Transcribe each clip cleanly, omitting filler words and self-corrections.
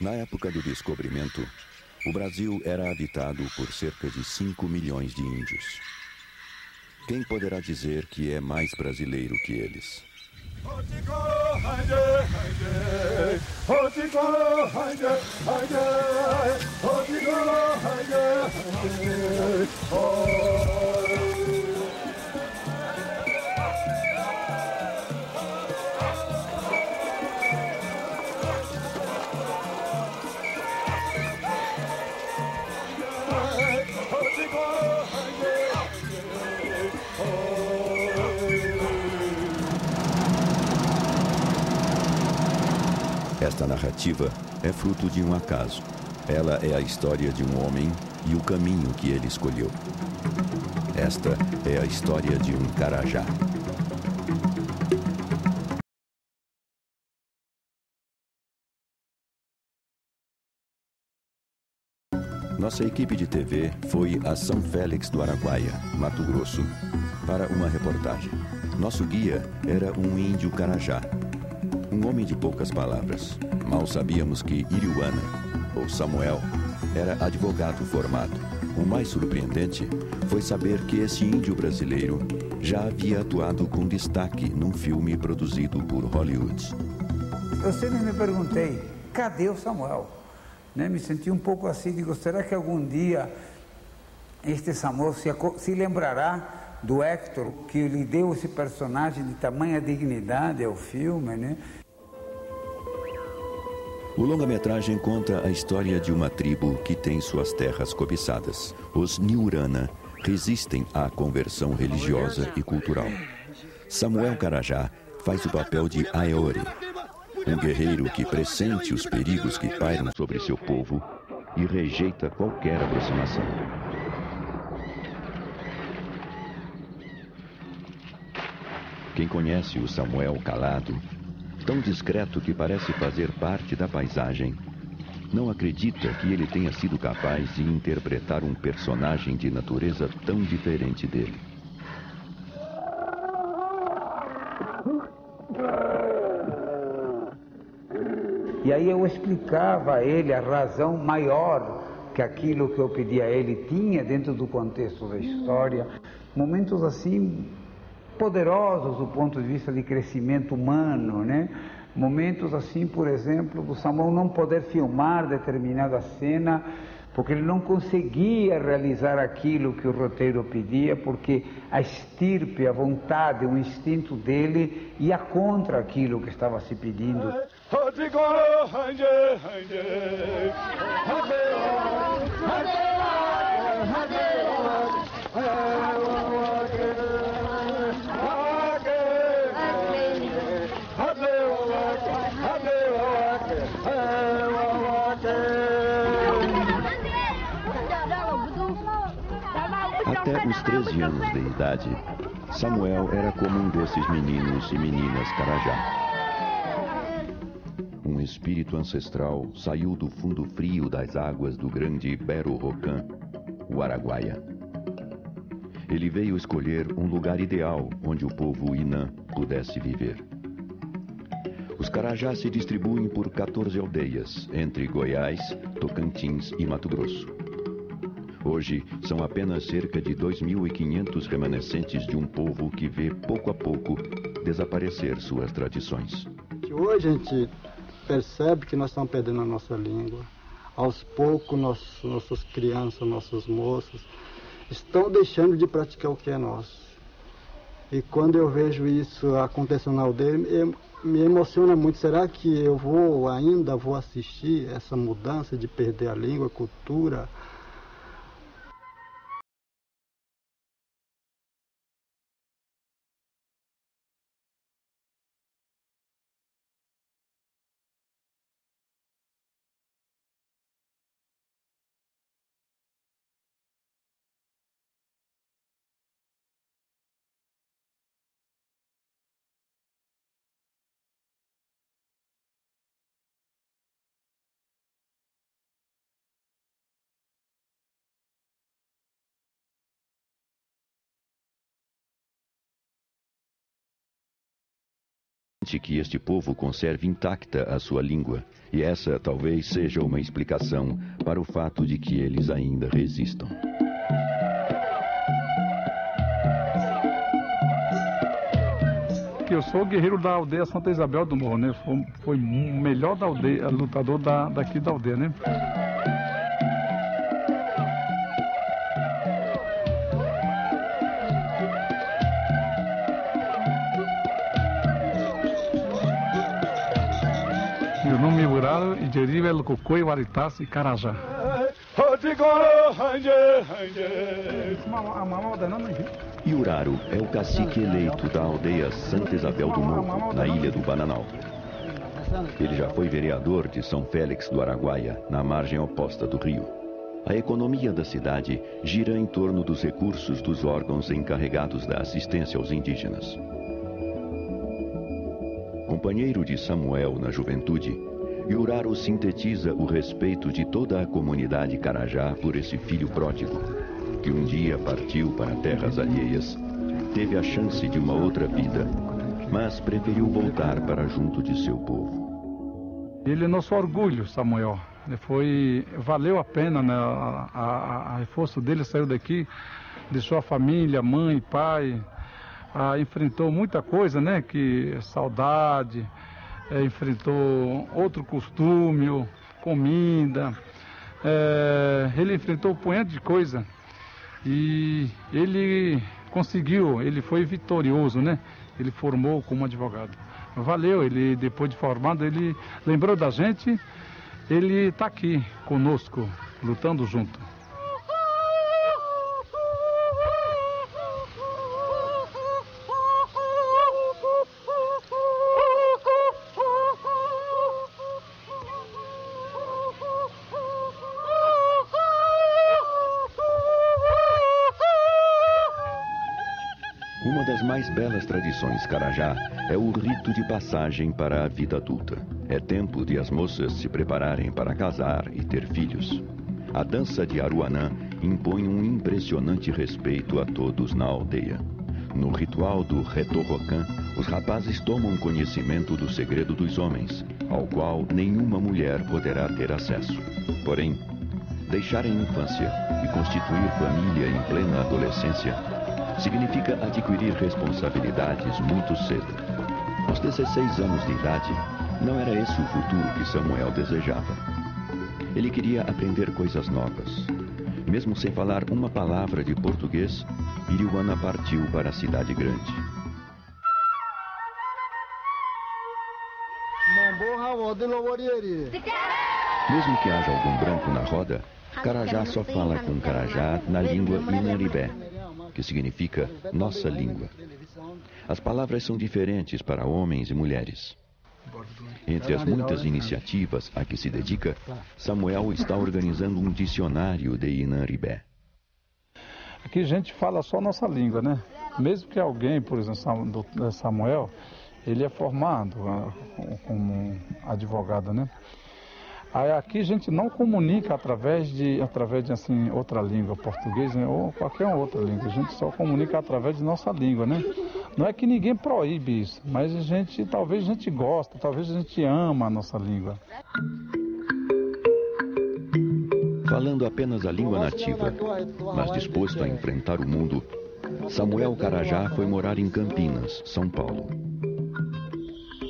Na época do descobrimento, o Brasil era habitado por cerca de 5 milhões de índios. Quem poderá dizer que é mais brasileiro que eles? Esta narrativa é fruto de um acaso. Ela é a história de um homem e o caminho que ele escolheu. Esta é a história de um Carajá. Nossa equipe de TV foi a São Félix do Araguaia, Mato Grosso, para uma reportagem. Nosso guia era um índio Carajá, um homem de poucas palavras. Mal sabíamos que Iriuana, ou Samuel, era advogado formado. O mais surpreendente foi saber que esse índio brasileiro já havia atuado com destaque num filme produzido por Hollywood. Eu sempre me perguntei, cadê o Samuel? Me senti um pouco assim, digo, será que algum dia este Samuel se lembrará do Hector, que lhe deu esse personagem de tamanha dignidade ao filme, né? O longa-metragem conta a história de uma tribo que tem suas terras cobiçadas. Os Niurana resistem à conversão religiosa e cultural. Samuel Carajá faz o papel de Aeori, um guerreiro que pressente os perigos que pairam sobre seu povo e rejeita qualquer aproximação. Quem conhece o Samuel calado, tão discreto que parece fazer parte da paisagem, não acredita que ele tenha sido capaz de interpretar um personagem de natureza tão diferente dele. E aí eu explicava a ele a razão maior que aquilo que eu pedi a ele tinha dentro do contexto da história. Momentos assim poderosos do ponto de vista de crescimento humano, né? Momentos assim, por exemplo, do Samuel não poder filmar determinada cena porque ele não conseguia realizar aquilo que o roteiro pedia, porque a estirpe, a vontade, o instinto dele ia contra aquilo que estava se pedindo. Até os 13 anos de idade, Samuel era como um desses meninos e meninas Carajá. Um espírito ancestral saiu do fundo frio das águas do grande Bero Rocan, o Araguaia. Ele veio escolher um lugar ideal onde o povo Inã pudesse viver. Os Carajás se distribuem por 14 aldeias, entre Goiás, Tocantins e Mato Grosso. Hoje, são apenas cerca de 2.500 remanescentes de um povo que vê, pouco a pouco, desaparecer suas tradições. Hoje a gente percebe que nós estamos perdendo a nossa língua. Aos poucos, nossas crianças, nossos moços, estão deixando de praticar o que é nosso. E quando eu vejo isso acontecendo na aldeia, me emociona muito. Será que eu ainda vou assistir essa mudança de perder a língua, a cultura? que este povo conserve intacta a sua língua, e essa talvez seja uma explicação para o fato de que eles ainda resistam. Eu sou o guerreiro da aldeia Santa Isabel do Morro, né? Foi o melhor da aldeia, lutador daqui da aldeia, né? Meu nome é Uraro e deriva é Lucocoi, Waritás e Carajá. Uraro é o cacique eleito da aldeia Santa Isabel do Morro, na ilha do Bananal. Ele já foi vereador de São Félix do Araguaia, na margem oposta do rio. A economia da cidade gira em torno dos recursos dos órgãos encarregados da assistência aos indígenas. Companheiro de Samuel na juventude, Uraro sintetiza o respeito de toda a comunidade Carajá por esse filho pródigo, que um dia partiu para terras alheias, teve a chance de uma outra vida, mas preferiu voltar para junto de seu povo. Ele é nosso orgulho, Samuel. Valeu a pena, né? A reforço dele saiu daqui, deixou a família, mãe, pai, enfrentou muita coisa, né? Saudade, enfrentou outro costume, comida, ele enfrentou um punhado de coisa e ele conseguiu, ele foi vitorioso, né? Ele formou como advogado. Valeu, ele depois de formado, ele lembrou da gente, ele está aqui conosco, lutando junto. Uma das mais belas tradições Carajá é o rito de passagem para a vida adulta. É tempo de as moças se prepararem para casar e ter filhos. A dança de Aruanã impõe um impressionante respeito a todos na aldeia. No ritual do Retorrocan, os rapazes tomam conhecimento do segredo dos homens, ao qual nenhuma mulher poderá ter acesso. Porém, deixar a infância e constituir família em plena adolescência significa adquirir responsabilidades muito cedo. Aos 16 anos de idade, não era esse o futuro que Samuel desejava. Ele queria aprender coisas novas. Mesmo sem falar uma palavra de português, Iriuana partiu para a cidade grande. Mesmo que haja algum branco na roda, Carajá só fala com Carajá na língua Inaribé, que significa nossa língua. As palavras são diferentes para homens e mulheres. Entre as muitas iniciativas a que se dedica, Samuel está organizando um dicionário de Inaribé. Aqui a gente fala só nossa língua, né? Mesmo que alguém, por exemplo, Samuel, ele é formado como advogado, né? Aí aqui a gente não comunica através de assim, outra língua, português, né, ou qualquer outra língua. A gente só comunica através de nossa língua, né? Não é que ninguém proíbe isso, mas talvez a gente gosta, talvez a gente ama a nossa língua. Falando apenas a língua nativa, mas disposto a enfrentar o mundo, Samuel Carajá foi morar em Campinas, São Paulo.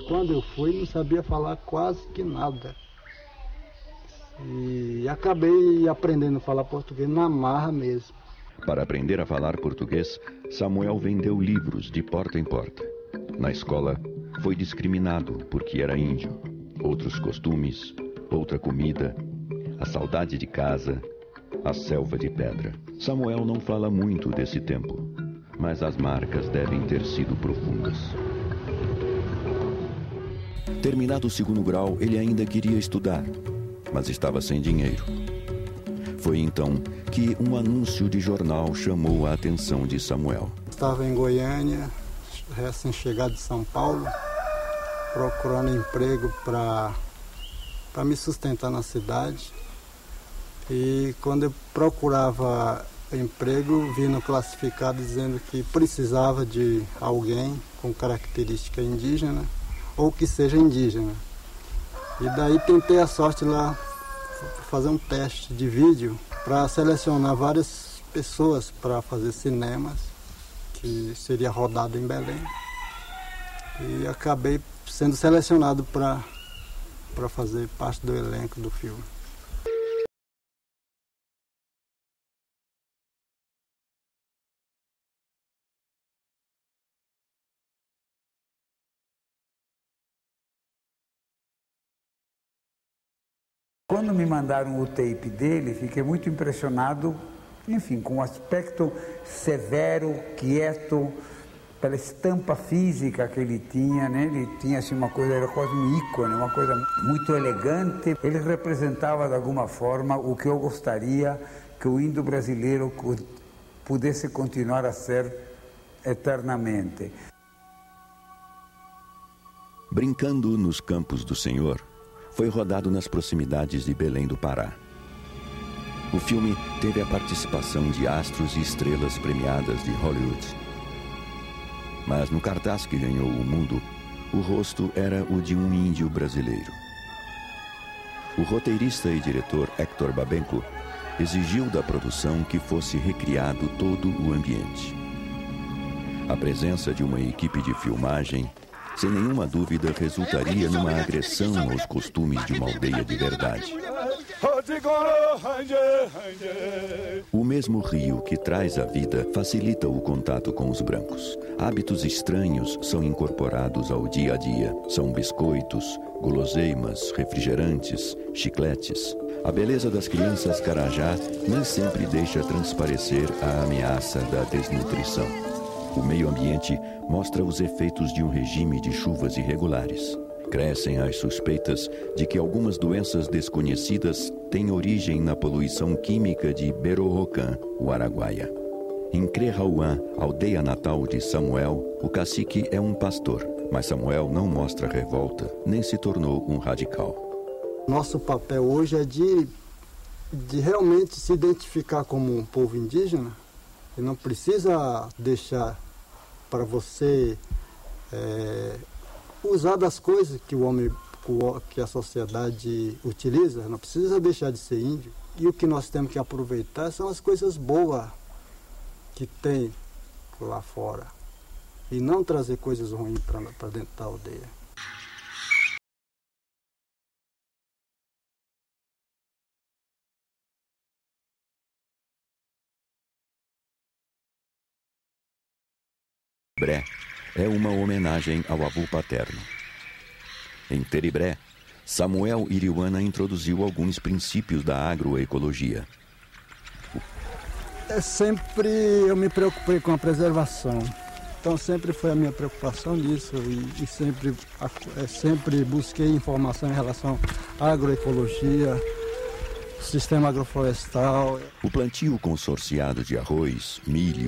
Quando eu fui, não sabia falar quase que nada. E acabei aprendendo a falar português na marra mesmo. Para aprender a falar português, Samuel vendeu livros de porta em porta. Na escola, foi discriminado porque era índio. Outros costumes, outra comida, a saudade de casa, a selva de pedra. Samuel não fala muito desse tempo, mas as marcas devem ter sido profundas. Terminado o 2º grau, ele ainda queria estudar, mas estava sem dinheiro. Foi então que um anúncio de jornal chamou a atenção de Samuel. Estava em Goiânia, recém-chegado de São Paulo, procurando emprego para me sustentar na cidade. E quando eu procurava emprego, vi no classificado dizendo que precisava de alguém com característica indígena, ou que seja indígena. E daí tentei a sorte lá, fazer um teste de vídeo para selecionar várias pessoas para fazer cinemas, que seria rodado em Belém. E acabei sendo selecionado para fazer parte do elenco do filme. Quando me mandaram o tape dele, fiquei muito impressionado, enfim, com o aspecto severo, quieto, pela estampa física que ele tinha, né? Ele tinha assim uma coisa, era quase um ícone, uma coisa muito elegante. Ele representava de alguma forma o que eu gostaria que o índio brasileiro pudesse continuar a ser eternamente. Brincando nos Campos do Senhor foi rodado nas proximidades de Belém do Pará. O filme teve a participação de astros e estrelas premiadas de Hollywood. Mas no cartaz que ganhou o mundo, o rosto era o de um índio brasileiro. O roteirista e diretor Héctor Babenco exigiu da produção que fosse recriado todo o ambiente. A presença de uma equipe de filmagem, sem nenhuma dúvida, resultaria numa agressão aos costumes de uma aldeia de verdade. O mesmo rio que traz a vida facilita o contato com os brancos. Hábitos estranhos são incorporados ao dia a dia. São biscoitos, guloseimas, refrigerantes, chicletes. A beleza das crianças carajá nem sempre deixa transparecer a ameaça da desnutrição. O meio ambiente mostra os efeitos de um regime de chuvas irregulares. Crescem as suspeitas de que algumas doenças desconhecidas têm origem na poluição química de Berorocã, o Araguaia. Em Crerauã, aldeia natal de Samuel, o cacique é um pastor, mas Samuel não mostra revolta, nem se tornou um radical. Nosso papel hoje é de realmente se identificar como um povo indígena. E não precisa deixar para você usar das coisas que o homem, que a sociedade utiliza. Não precisa deixar de ser índio. E o que nós temos que aproveitar são as coisas boas que tem lá fora. E não trazer coisas ruins para dentro da aldeia. Bré é uma homenagem ao avô paterno. Em Teribré, Samuel Iriwana introduziu alguns princípios da agroecologia. Sempre eu me preocupei com a preservação. Então sempre foi a minha preocupação nisso e sempre busquei informação em relação à agroecologia, sistema agroflorestal. O plantio consorciado de arroz, milho,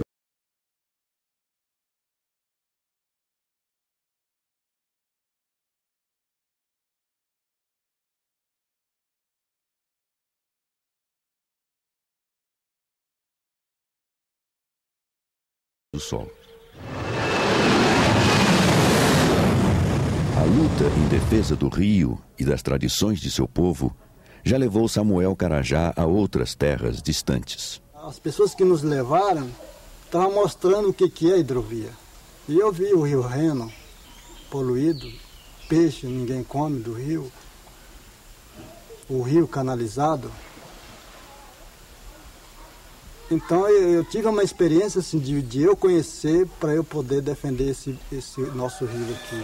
do sol. A luta em defesa do rio e das tradições de seu povo já levou Samuel Carajá a outras terras distantes. As pessoas que nos levaram estavam mostrando o que é a hidrovia. E eu vi o rio Reno poluído, peixe ninguém come do rio, o rio canalizado. Então eu tive uma experiência assim, de eu conhecer para eu poder defender esse nosso rio aqui.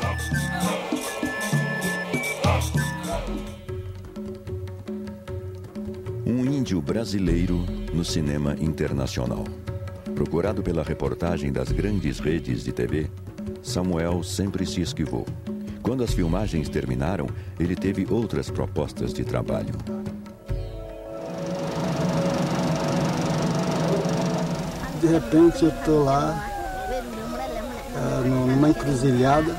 Um índio brasileiro no cinema internacional. Procurado pela reportagem das grandes redes de TV, Samuel sempre se esquivou. Quando as filmagens terminaram, ele teve outras propostas de trabalho. De repente eu estou lá, numa encruzilhada,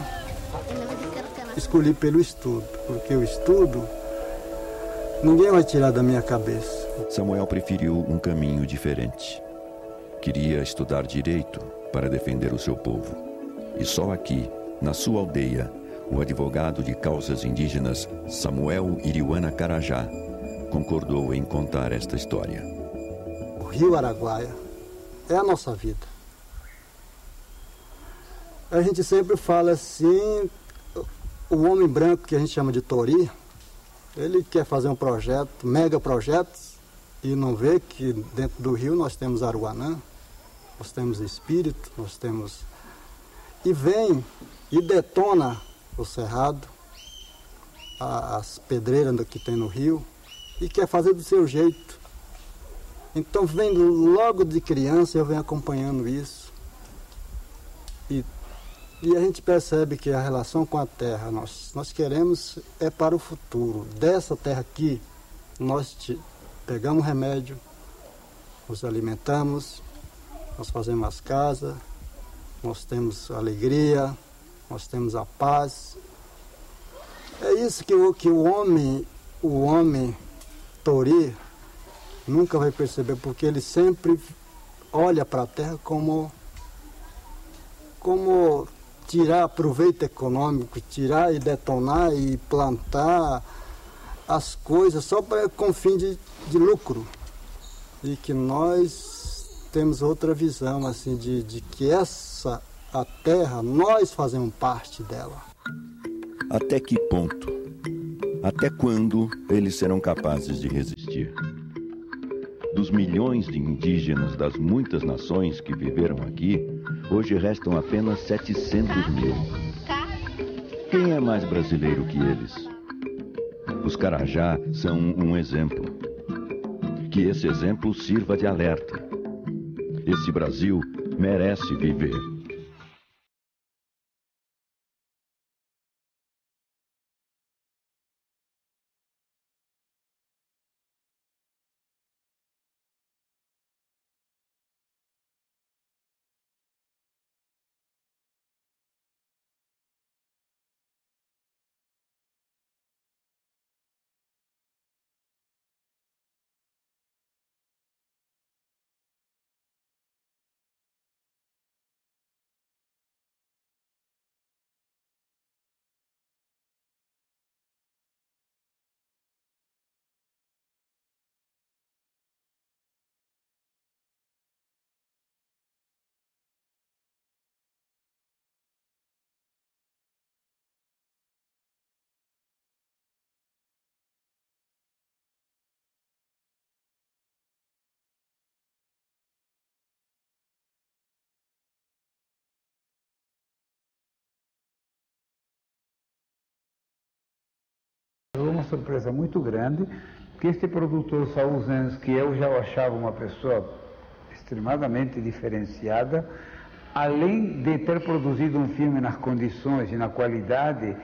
escolhi pelo estudo, porque o estudo ninguém vai tirar da minha cabeça. Samuel preferiu um caminho diferente. Queria estudar direito para defender o seu povo. E só aqui, na sua aldeia, o advogado de causas indígenas Samuel Iriwana Carajá concordou em contar esta história. O Rio Araguaia é a nossa vida. A gente sempre fala assim, o homem branco que a gente chama de Tori, ele quer fazer um projeto, mega projetos, e não vê que dentro do rio nós temos Aruanã, nós temos espírito, nós temos... E vem e detona o cerrado, as pedreiras que tem no rio, e quer fazer do seu jeito. Então vem logo de criança, eu venho acompanhando isso. E a gente percebe que a relação com a terra, nós queremos é para o futuro. Dessa terra aqui, nós pegamos remédio, nos alimentamos, nós fazemos as casas, nós temos alegria, nós temos a paz. É isso que o homem Tori nunca vai perceber, porque ele sempre olha para a terra como tirar proveito econômico, tirar e detonar e plantar as coisas só com fim de lucro. E que nós temos outra visão, assim, de que a terra, nós fazemos parte dela. Até que ponto? Até quando eles serão capazes de resistir? Dos milhões de indígenas das muitas nações que viveram aqui, hoje restam apenas 700 mil. Quem é mais brasileiro que eles? Os Carajá são um exemplo. Que esse exemplo sirva de alerta. Esse Brasil merece viver. Uma surpresa muito grande, que este produtor Saul Zenz, que eu já achava uma pessoa extremadamente diferenciada, além de ter produzido um filme nas condições e na qualidade,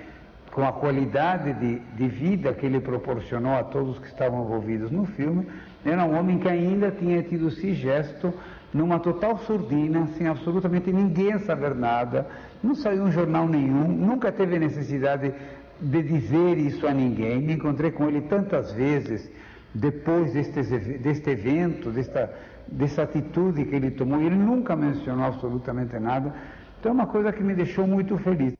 com a qualidade de vida que ele proporcionou a todos que estavam envolvidos no filme, era um homem que ainda tinha tido esse gesto numa total surdina, sem absolutamente ninguém saber nada, não saiu em jornal nenhum, nunca teve necessidade de dizer isso a ninguém. Me encontrei com ele tantas vezes depois deste evento, dessa atitude que ele tomou, e ele nunca mencionou absolutamente nada. Então é uma coisa que me deixou muito feliz.